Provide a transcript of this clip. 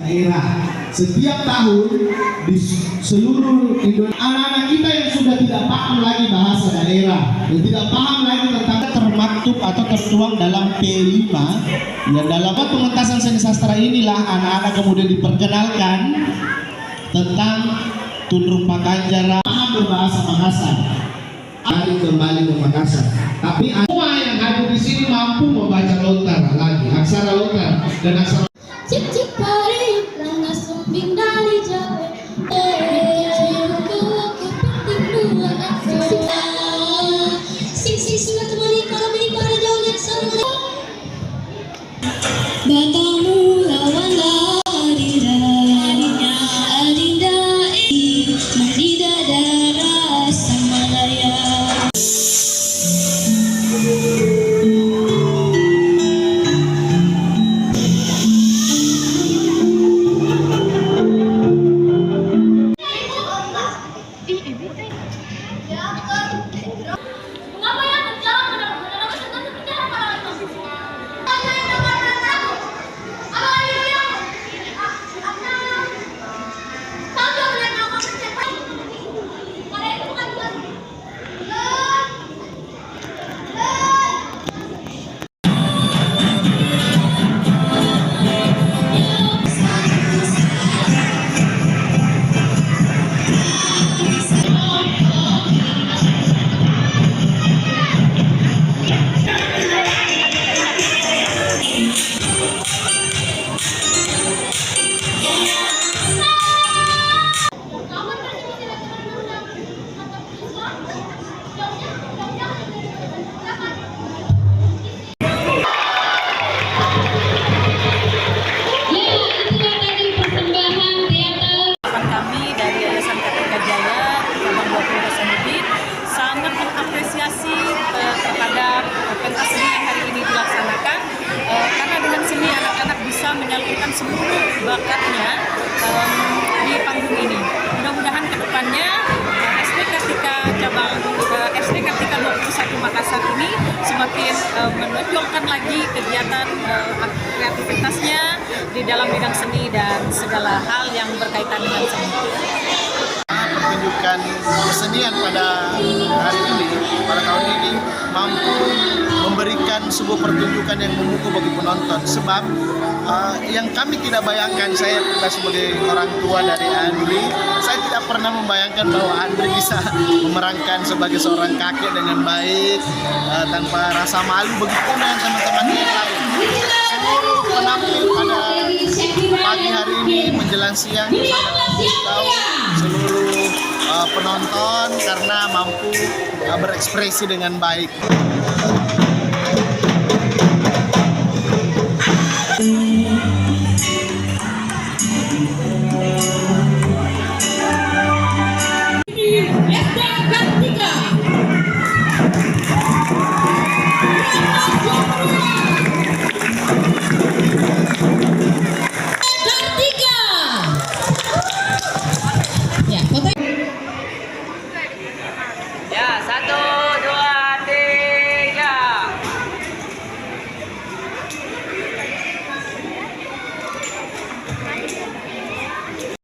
daerah. Setiap tahun di seluruh Indonesia, anak-anak kita yang sudah tidak paham lagi bahasa daerah, yang tidak paham lagi tentang termaktub atau tertuang dalam P5, ya dalam pengentasan seni sastra inilah anak-anak kemudian diperkenalkan tentang Tunrung Pakanjara, paham berbahasa Makassar. Hari kembali ke Makassar. Tapi semua yang hadir di sini mampu membaca lontar lagi, aksara lontar dan aksara. Cip-cip pari, langga sumbing dari Jawa. Sing sudah temani kalau menikah jauh dari sana. Batamu lawan lari darinya adinda mandida darah sama layar. Terhadap pentas seni yang hari ini dilaksanakan, karena dengan seni anak-anak bisa menyalurkan seluruh bakatnya di panggung ini. Mudah-mudahan kedepannya SD Kartika cabang SD Kartika 21 Makassar ini semakin menonjolkan lagi kegiatan kreativitasnya di dalam bidang seni dan segala hal yang berkaitan dengan seni. Pertunjukan kesenian pada hari ini, pada tahun ini mampu memberikan sebuah pertunjukan yang memukau bagi penonton. Sebab yang kami tidak bayangkan, saya sebagai orang tua dari Andri, saya tidak pernah membayangkan bahwa Andri bisa memerankan sebagai seorang kakek dengan baik, tanpa rasa malu. Begitu dengan teman-teman yang lain. Seluruh penampil pada pagi hari ini menjelang siang sangat tahu seluruh penonton karena mampu berekspresi dengan baik.